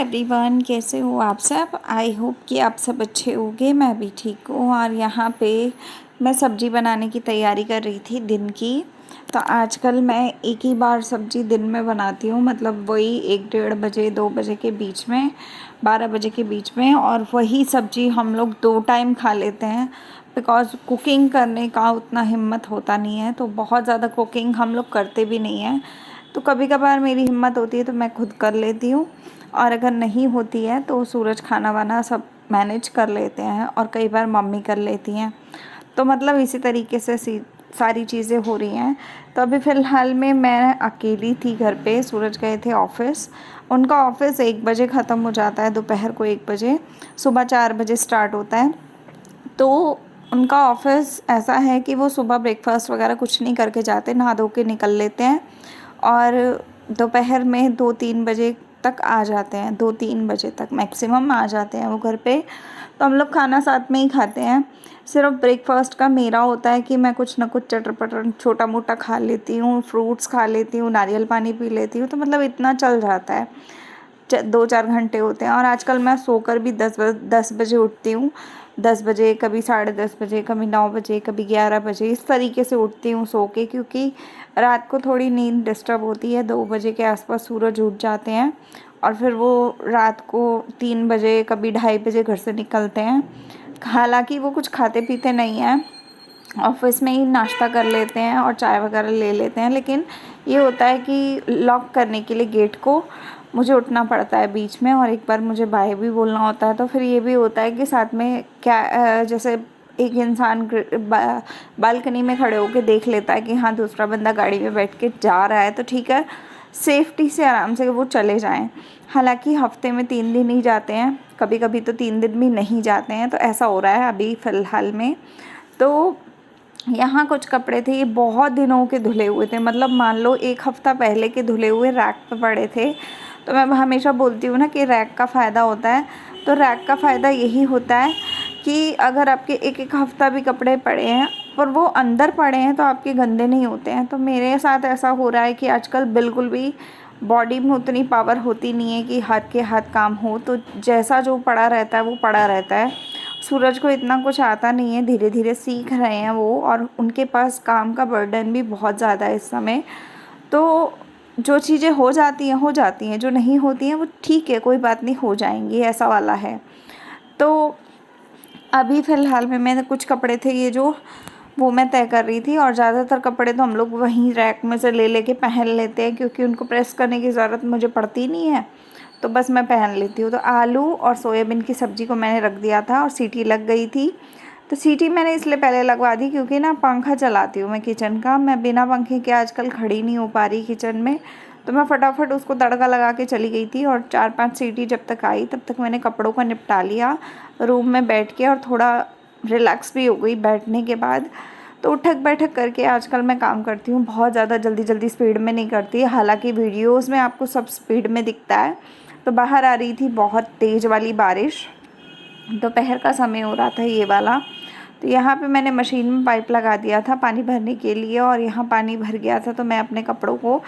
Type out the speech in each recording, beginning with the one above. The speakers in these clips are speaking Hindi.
एवरीवन, कैसे हो आप सब। आई होप कि आप सब अच्छे होंगे। मैं भी ठीक हूँ। और यहाँ पे मैं सब्ज़ी बनाने की तैयारी कर रही थी दिन की। तो आजकल मैं एक ही बार सब्ज़ी दिन में बनाती हूँ, मतलब वही 1 डेढ़ बजे 2 बजे के बीच में, 12 बजे के बीच में। और वही सब्ज़ी हम लोग 2 टाइम खा लेते हैं, बिकॉज़ कुकिंग करने का उतना हिम्मत होता नहीं है। तो बहुत ज़्यादा कुकिंग हम लोग करते भी नहीं हैं। तो कभी कभार मेरी हिम्मत होती है तो मैं खुद कर लेती हूँ, और अगर नहीं होती है तो सूरज खाना वाना सब मैनेज कर लेते हैं, और कई बार मम्मी कर लेती हैं। तो मतलब इसी तरीके से सारी चीज़ें हो रही हैं। तो अभी फ़िलहाल में मैं अकेली थी घर पे। सूरज गए थे ऑफ़िस। उनका ऑफ़िस 1 बजे ख़त्म हो जाता है, दोपहर को 1 बजे। सुबह 4 बजे स्टार्ट होता है। तो उनका ऑफ़िस ऐसा है कि वो सुबह ब्रेकफ़ास्ट वगैरह कुछ नहीं करके जाते, नहा धो के निकल लेते हैं, और दोपहर में 2-3 बजे तक आ जाते हैं। 2-3 बजे तक मैक्सिमम आ जाते हैं वो घर पे। तो हम लोग खाना साथ में ही खाते हैं। सिर्फ ब्रेकफ़ास्ट का मेरा होता है कि मैं कुछ ना कुछ चटर-पटर छोटा मोटा खा लेती हूँ, फ्रूट्स खा लेती हूँ, नारियल पानी पी लेती हूँ। तो मतलब इतना चल जाता है। 2-4 घंटे होते हैं। और आजकल मैं सोकर भी 10 बजे उठती हूँ। 10 बजे, कभी 10:30 बजे, कभी 9 बजे, कभी 11 बजे, इस तरीके से उठती हूँ सो के, क्योंकि रात को थोड़ी नींद डिस्टर्ब होती है। 2 बजे के आसपास सूरज उठ जाते हैं, और फिर वो रात को 3 बजे, कभी 2:30 बजे घर से निकलते हैं। हालांकि वो कुछ खाते पीते नहीं हैं, ऑफिस में ही नाश्ता कर लेते हैं और चाय वगैरह ले लेते हैं। लेकिन ये होता है कि लॉक करने के लिए गेट को मुझे उठना पड़ता है बीच में, और एक बार मुझे बाय भी बोलना होता है। तो फिर ये भी होता है कि साथ में क्या जैसे एक इंसान बालकनी में खड़े होकर देख लेता है कि हाँ दूसरा बंदा गाड़ी में बैठ के जा रहा है, तो ठीक है, सेफ्टी से आराम से वो चले जाएं। हालांकि हफ्ते में 3 दिन ही जाते हैं, कभी कभी तो 3 दिन भी नहीं जाते हैं। तो ऐसा हो रहा है अभी फ़िलहाल में। तो यहाँ कुछ कपड़े थे, ये बहुत दिनों के धुले हुए थे, मतलब मान लो 1 हफ़्ता पहले के धुले हुए रैक पे पड़े थे। तो मैं हमेशा बोलती हूँ ना कि रैक का फ़ायदा होता है। तो रैक का फ़ायदा यही होता है कि अगर आपके 1-1 हफ़्ता भी कपड़े पड़े हैं पर वो अंदर पड़े हैं तो आपके गंदे नहीं होते हैं। तो मेरे साथ ऐसा हो रहा है कि आजकल बिल्कुल भी बॉडी में उतनी पावर होती नहीं है कि हाथ के हाथ काम हो, तो जैसा जो पड़ा रहता है वो पड़ा रहता है। सूरज को इतना कुछ आता नहीं है, धीरे धीरे सीख रहे हैं वो, और उनके पास काम का बर्डन भी बहुत ज़्यादा है इस समय। तो जो चीज़ें हो जाती हैं, जो नहीं होती हैं वो ठीक है, कोई बात नहीं, हो जाएंगी, ऐसा वाला है। तो अभी फ़िलहाल में मैंने कुछ कपड़े थे ये जो, वो मैं तय कर रही थी। और ज़्यादातर कपड़े तो हम लोग वहीं रैक में से ले लेके पहन लेते हैं, क्योंकि उनको प्रेस करने की ज़रूरत मुझे पड़ती नहीं है। तो बस मैं पहन लेती हूँ। तो आलू और सोयाबीन की सब्ज़ी को मैंने रख दिया था और सीटी लग गई थी। तो सीटी मैंने इसलिए पहले लगवा दी क्योंकि ना पंखा चलाती हूँ मैं किचन का, मैं बिना पंखे के आजकल खड़ी नहीं हो पा रही किचन में। तो मैं फटाफट उसको तड़का लगा के चली गई थी, और 4-5 सीटी जब तक आई तब तक मैंने कपड़ों का निपटा लिया रूम में बैठ के, और थोड़ा रिलैक्स भी हो गई बैठने के बाद। तो उठक बैठक करके आजकल मैं काम करती हूँ, बहुत ज़्यादा जल्दी जल्दी स्पीड में नहीं करती। हालांकि वीडियोस में आपको सब स्पीड में दिखता है। तो बाहर आ रही थी बहुत तेज़ वाली बारिश, दोपहर का समय हो रहा था ये वाला। तो यहाँ पे मैंने मशीन में पाइप लगा दिया था पानी भरने के लिए, और यहाँ पानी भर गया था तो मैं अपने कपड़ों को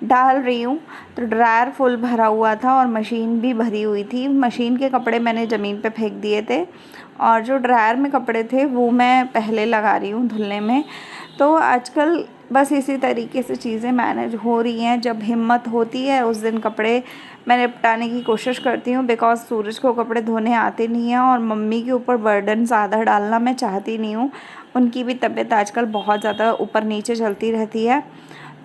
डाल रही हूँ। तो ड्रायर फुल भरा हुआ था और मशीन भी भरी हुई थी। मशीन के कपड़े मैंने ज़मीन पे फेंक दिए थे, और जो ड्रायर में कपड़े थे वो मैं पहले लगा रही हूँ धुलने में। तो आजकल बस इसी तरीके से चीज़ें मैनेज हो रही हैं। जब हिम्मत होती है उस दिन कपड़े मैं निपटाने की कोशिश करती हूँ, बिकॉज़ सूरज को कपड़े धोने आते नहीं हैं, और मम्मी के ऊपर बर्डन ज़्यादा डालना मैं चाहती नहीं हूँ। उनकी भी तबीयत आजकल बहुत ज़्यादा ऊपर नीचे चलती रहती है।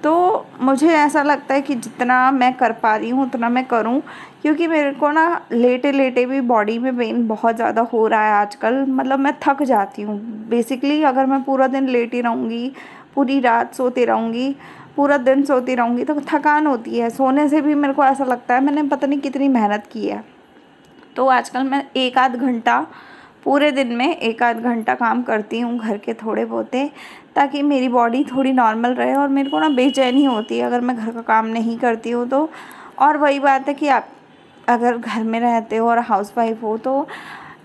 तो मुझे ऐसा लगता है कि जितना मैं कर पा रही हूँ उतना मैं करूँ, क्योंकि मेरे को ना लेटे लेटे भी बॉडी में पेन बहुत ज़्यादा हो रहा है आजकल। मतलब मैं थक जाती हूँ बेसिकली। अगर मैं पूरा दिन लेटी रहूँगी, पूरी रात सोती रहूँगी, पूरा दिन सोती रहूँगी, तो थकान होती है। सोने से भी मेरे को ऐसा लगता है मैंने पता नहीं कितनी मेहनत की है। तो आजकल मैं 1-8 घंटा पूरे दिन में 1-8 घंटा काम करती हूँ घर के थोड़े बहुते, ताकि मेरी बॉडी थोड़ी नॉर्मल रहे। और मेरे को ना बेचैनी होती है अगर मैं घर का काम नहीं करती हूँ तो। और वही बात है कि आप अगर घर में रहते हो और हाउसवाइफ हो तो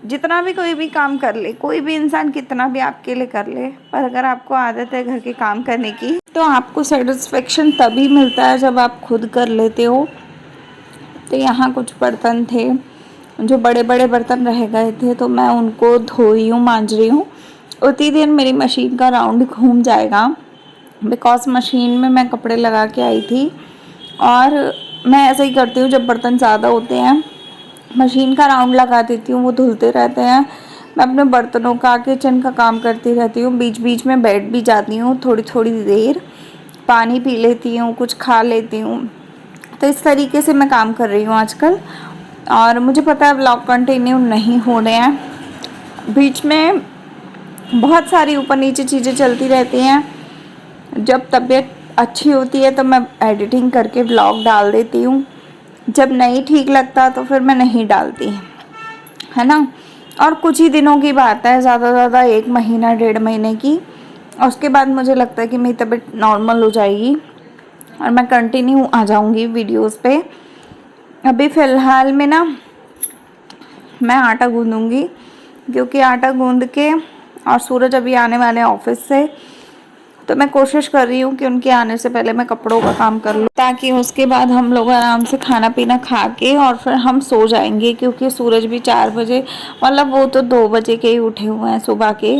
जितना भी कोई भी काम कर ले, कोई भी इंसान कितना भी आपके लिए कर ले, पर अगर आपको आदत है घर के काम करने की तो आपको सेटिस्फेक्शन तभी मिलता है जब आप खुद कर लेते हो। तो यहाँ कुछ बर्तन थे जो बड़े बड़े बर्तन रह गए थे, तो मैं उनको धो रही हूँ, मांज रही हूँ। उतनी देर मेरी मशीन का राउंड घूम जाएगा, बिकॉज मशीन में मैं कपड़े लगा के आई थी। और मैं ऐसा ही करती हूँ, जब बर्तन ज़्यादा होते हैं मशीन का राउंड लगा देती हूँ, वो धुलते रहते हैं। मैं अपने बर्तनों का, किचन का काम करती रहती हूँ। बीच बीच में बैठ भी जाती हूँ थोड़ी थोड़ी देर, पानी पी लेती हूँ, कुछ खा लेती हूँ। तो इस तरीके से मैं काम कर रही हूँ आजकल। और मुझे पता है व्लॉग कंटिन्यू नहीं हो रहे हैं, बीच में बहुत सारी ऊपर नीचे चीज़ें चलती रहती हैं। जब तबीयत अच्छी होती है तो मैं एडिटिंग करके व्लॉग डाल देती हूँ, जब नहीं ठीक लगता तो फिर मैं नहीं डालती, है ना। और कुछ ही दिनों की बात है, ज़्यादा ज़्यादा 1 महीना 1.5 महीने की, और उसके बाद मुझे लगता है कि मेरी तबीयत नॉर्मल हो जाएगी और मैं कंटिन्यू आ जाऊँगी वीडियोस पे। अभी फ़िलहाल में ना मैं आटा गूँधूँगी, क्योंकि आटा गूँध के, और सूरज अभी आने वाले हैं ऑफिस से, तो मैं कोशिश कर रही हूँ कि उनके आने से पहले मैं कपड़ों का काम कर लूँ, ताकि उसके बाद हम लोग आराम से खाना पीना खा के और फिर हम सो जाएंगे। क्योंकि सूरज भी 4 बजे, मतलब वो तो 2 बजे के ही उठे हुए हैं सुबह के,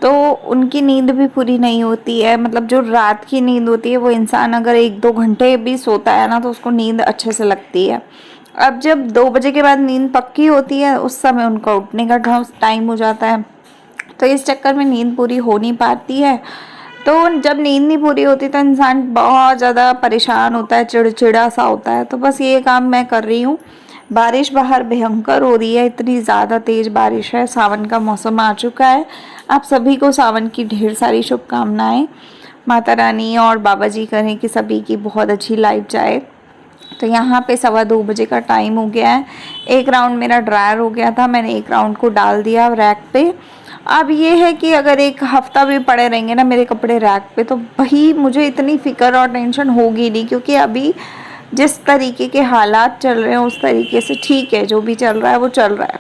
तो उनकी नींद भी पूरी नहीं होती है। मतलब जो रात की नींद होती है वो इंसान अगर 1-2 घंटे भी सोता है ना, तो उसको नींद अच्छे से लगती है। अब जब 2 बजे के बाद नींद पक्की होती है, उस समय उनका उठने का टाइम हो जाता है, तो इस चक्कर में नींद पूरी हो नहीं पाती है। तो जब नींद नहीं पूरी होती तो इंसान बहुत ज़्यादा परेशान होता है, चिड़चिड़ा सा होता है। तो बस ये काम मैं कर रही हूँ। बारिश बाहर भयंकर हो रही है, इतनी ज़्यादा तेज़ बारिश है। सावन का मौसम आ चुका है। आप सभी को सावन की ढेर सारी शुभकामनाएं। माता रानी और बाबा जी करें कि सभी की बहुत अच्छी लाइफ जाए। तो यहाँ पे 2:15 बजे का टाइम हो गया है। एक राउंड मेरा ड्रायर हो गया था, मैंने एक राउंड को डाल दिया रैक पे। अब ये है कि अगर एक हफ्ता भी पड़े रहेंगे ना मेरे कपड़े रैक पे, तो वही मुझे इतनी फ़िक्र और टेंशन होगी नहीं, क्योंकि अभी जिस तरीके के हालात चल रहे हैं उस तरीके से ठीक है, जो भी चल रहा है वो चल रहा है।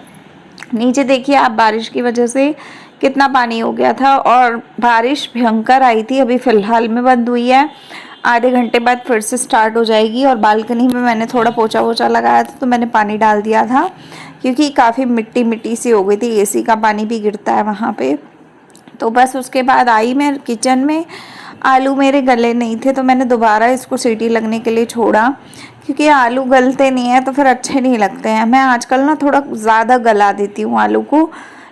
नीचे देखिए आप, बारिश की वजह से कितना पानी हो गया था, और बारिश भयंकर आई थी। अभी फ़िलहाल में बंद हुई है, आधे घंटे बाद फिर से स्टार्ट हो जाएगी। और बालकनी में मैंने थोड़ा पोछा वोछा लगाया था, तो मैंने पानी डाल दिया था, क्योंकि काफ़ी मिट्टी मिट्टी सी हो गई थी। एसी का पानी भी गिरता है वहाँ पे। तो बस उसके बाद आई मैं किचन में, आलू मेरे गले नहीं थे, तो मैंने दोबारा इसको सीटी लगने के लिए छोड़ा, क्योंकि आलू गलते नहीं हैं तो फिर अच्छे नहीं लगते हैं। मैं आजकल ना थोड़ा ज़्यादा गला देती हूँ आलू को,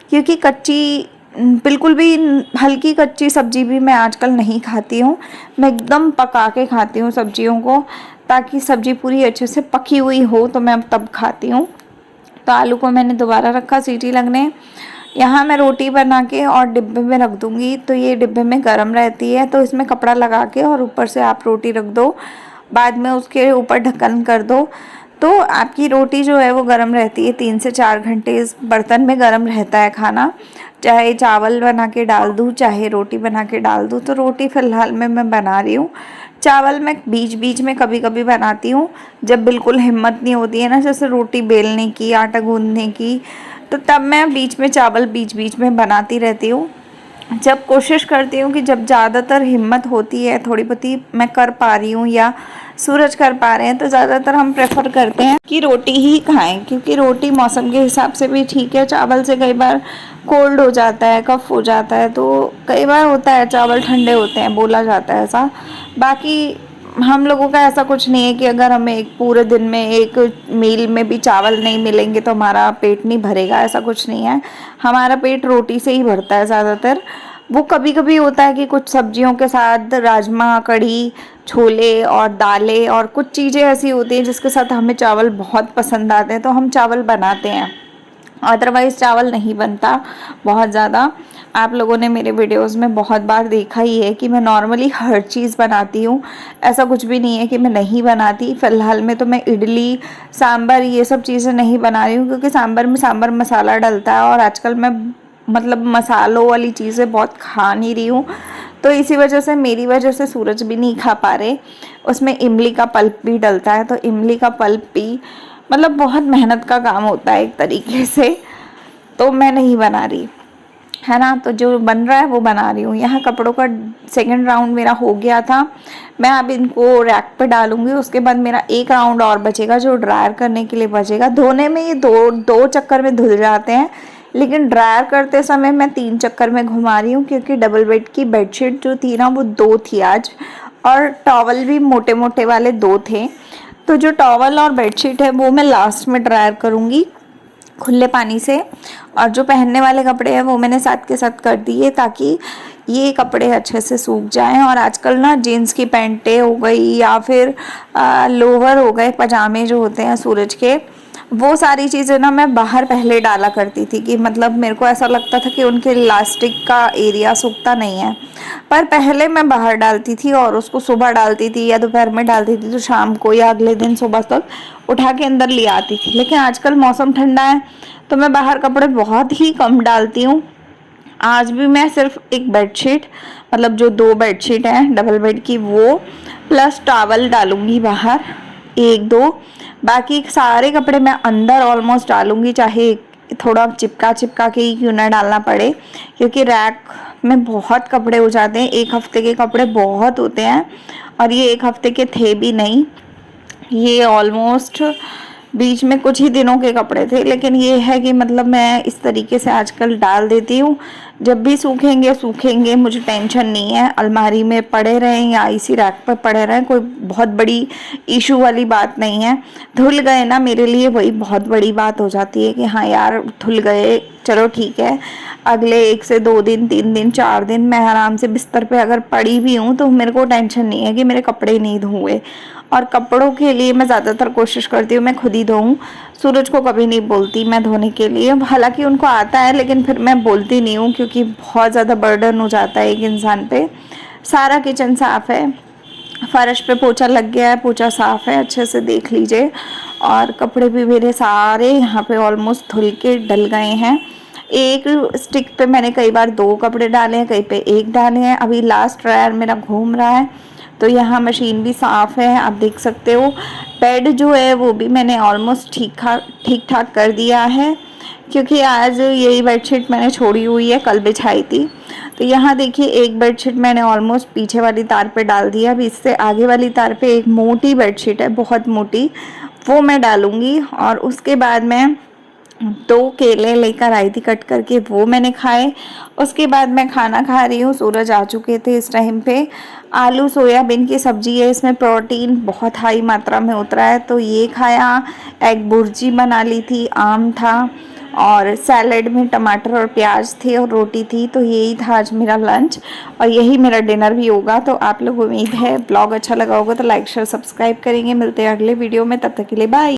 क्योंकि कच्ची, बिल्कुल भी हल्की कच्ची सब्ज़ी भी मैं आजकल नहीं खाती हूँ। मैं एकदम पका के खाती हूँ सब्जियों को, ताकि सब्ज़ी पूरी अच्छे से पकी हुई हो तो मैं तब खाती हूँ। तो आलू को मैंने दोबारा रखा सीटी लगने। यहाँ मैं रोटी बना के और डिब्बे में रख दूँगी, तो ये डिब्बे में गर्म रहती है, तो इसमें कपड़ा लगा के और ऊपर से आप रोटी रख दो, बाद में उसके ऊपर ढक्कन कर दो, तो आपकी रोटी जो है वो गर्म रहती है। 3 से 4 घंटे इस बर्तन में गर्म रहता है खाना। चाहे चावल बना के डाल दूँ, चाहे रोटी बना के डाल दूँ। तो रोटी फ़िलहाल में मैं बना रही हूँ। चावल मैं बीच बीच में कभी कभी बनाती हूँ, जब बिल्कुल हिम्मत नहीं होती है ना, जैसे रोटी बेलने की, आटा गूँधने की, तो तब मैं बीच में चावल बीच बीच में बनाती रहती हूँ। जब कोशिश करती हूँ कि जब ज़्यादातर हिम्मत होती है, थोड़ी बहुती मैं कर पा रही हूँ या सूरज कर पा रहे हैं, तो ज़्यादातर हम प्रेफर करते हैं कि रोटी ही खाएं, क्योंकि रोटी मौसम के हिसाब से भी ठीक है। चावल से कई बार कोल्ड हो जाता है, कफ हो जाता है, तो कई बार होता है चावल ठंडे होते हैं, बोला जाता है ऐसा। बाकी हम लोगों का ऐसा कुछ नहीं है कि अगर हमें एक पूरे दिन में एक मील में भी चावल नहीं मिलेंगे तो हमारा पेट नहीं भरेगा, ऐसा कुछ नहीं है। हमारा पेट रोटी से ही भरता है ज़्यादातर। वो कभी कभी होता है कि कुछ सब्जियों के साथ राजमा, कढ़ी, छोले और दालें और कुछ चीज़ें ऐसी होती हैं जिसके साथ हमें चावल बहुत पसंद आते हैं, तो हम चावल बनाते हैं। अदरवाइज़ चावल नहीं बनता बहुत ज़्यादा। आप लोगों ने मेरे वीडियोस में बहुत बार देखा ही है कि मैं नॉर्मली हर चीज़ बनाती हूँ, ऐसा कुछ भी नहीं है कि मैं नहीं बनाती। फ़िलहाल में तो मैं इडली, सांभर, ये सब चीज़ें नहीं बना रही हूँ, क्योंकि सांभर में सांभर मसाला डलता है, और आजकल मैं मतलब मसालों वाली चीज़ें बहुत खा नहीं रही हूँ। तो इसी वजह से, मेरी वजह से सूरज भी नहीं खा पा रहे। उसमें इमली का पल्प भी डलता है, तो इमली का पल्प भी मतलब बहुत मेहनत का काम होता है एक तरीके से, तो मैं नहीं बना रही। है ना। तो जो बन रहा है वो बना रही हूँ। यहाँ कपड़ों का सेकंड राउंड मेरा हो गया था। मैं अब इनको रैक पे डालूंगी, उसके बाद मेरा एक राउंड और बचेगा जो ड्रायर करने के लिए बचेगा। धोने में ये दो चक्कर में धुल जाते हैं, लेकिन ड्रायर करते समय मैं 3 चक्कर में घुमा रही हूँ, क्योंकि डबल बेड की बेडशीट जो थी ना वो 2 थी आज, और टॉवल भी मोटे मोटे वाले 2 थे। तो जो टॉवल और बेडशीट है वो मैं लास्ट में ड्रायर करूँगी खुले पानी से, और जो पहनने वाले कपड़े हैं वो मैंने साथ के साथ कर दिए, ताकि ये कपड़े अच्छे से सूख जाएं। और आजकल ना जीन्स की पैंटें हो गई या फिर लोवर हो गए, पजामे जो होते हैं सूरज के, वो सारी चीज़ें ना मैं बाहर पहले डाला करती थी, कि मतलब मेरे को ऐसा लगता था कि उनके इलास्टिक का एरिया सूखता नहीं है। पर पहले मैं बाहर डालती थी और उसको सुबह डालती थी या दोपहर में डालती थी, तो शाम को या अगले दिन सुबह तक उठा के अंदर ले आती थी। लेकिन आजकल मौसम ठंडा है तो मैं बाहर कपड़े बहुत ही कम डालती हूँ। आज भी मैं सिर्फ एक बेडशीट, मतलब जो 2 बेडशीट हैं डबल बेड की, वो प्लस टॉवल डालूंगी बाहर 1-2। बाकी सारे कपड़े मैं अंदर ऑलमोस्ट डालूंगी, चाहे थोड़ा चिपका चिपका के ही क्यों ना डालना पड़े, क्योंकि रैक में बहुत कपड़े हो जाते हैं। 1 हफ्ते के कपड़े बहुत होते हैं, और ये 1 हफ्ते के थे भी नहीं, ये ऑलमोस्ट बीच में कुछ ही दिनों के कपड़े थे। लेकिन ये है कि मतलब मैं इस तरीके से आजकल डाल देती हूँ, जब भी सूखेंगे सूखेंगे, मुझे टेंशन नहीं है। अलमारी में पड़े रहें या इसी रैक पर पड़े रहें, कोई बहुत बड़ी इशू वाली बात नहीं है। धुल गए ना, मेरे लिए वही बहुत बड़ी बात हो जाती है कि हाँ यार धुल गए, चलो ठीक है। अगले 1 से 2 दिन, 3 दिन, 4 दिन मैं आराम से बिस्तर पे अगर पड़ी भी हूँ तो मेरे को टेंशन नहीं है कि मेरे कपड़े नहीं धोए। और कपड़ों के लिए मैं ज़्यादातर कोशिश करती हूँ मैं खुद ही धोऊँ। सूरज को कभी नहीं बोलती मैं धोने के लिए, हालांकि उनको आता है, लेकिन फिर मैं बोलती नहीं हूँ, क्योंकि बहुत ज़्यादा बर्डन हो जाता है एक इंसान पे। सारा किचन साफ़ है, फर्श पे पोछा लग गया है, पोछा साफ़ है, अच्छे से देख लीजिए। और कपड़े भी मेरे सारे यहाँ पे ऑलमोस्ट धुल के डल गए हैं। एक स्टिक पे मैंने कई बार 2 कपड़े डाले हैं, कहीं पे 1 डाले हैं। अभी लास्ट ड्रायर मेरा घूम रहा है, तो यहाँ मशीन भी साफ़ है, आप देख सकते हो। बेड जो है वो भी मैंने ऑलमोस्ट ठीक ठाक कर दिया है, क्योंकि आज यही बेडशीट मैंने छोड़ी हुई है, कल बिछाई थी। तो यहाँ देखिए एक बेडशीट मैंने ऑलमोस्ट पीछे वाली तार पे डाल दिया। अभी इससे आगे वाली तार पे एक मोटी बेडशीट है, बहुत मोटी, वो मैं डालूँगी। और उसके बाद मैं 2 केले लेकर आई थी कट करके, वो मैंने खाए। उसके बाद मैं खाना खा रही हूँ, सूरज आ चुके थे इस टाइम पे। आलू सोयाबीन की सब्जी है, इसमें प्रोटीन बहुत हाई मात्रा में उतरा है, तो ये खाया। एग भुर्जी बना ली थी, आम था, और सैलेड में टमाटर और प्याज थे और रोटी थी। तो यही था आज मेरा लंच, और यही मेरा डिनर भी होगा। तो आप लोग, उम्मीद है ब्लॉग अच्छा लगा होगा तो लाइक शेयर सब्सक्राइब करेंगे। मिलते हैं अगले वीडियो में, तब तक के लिए बाय।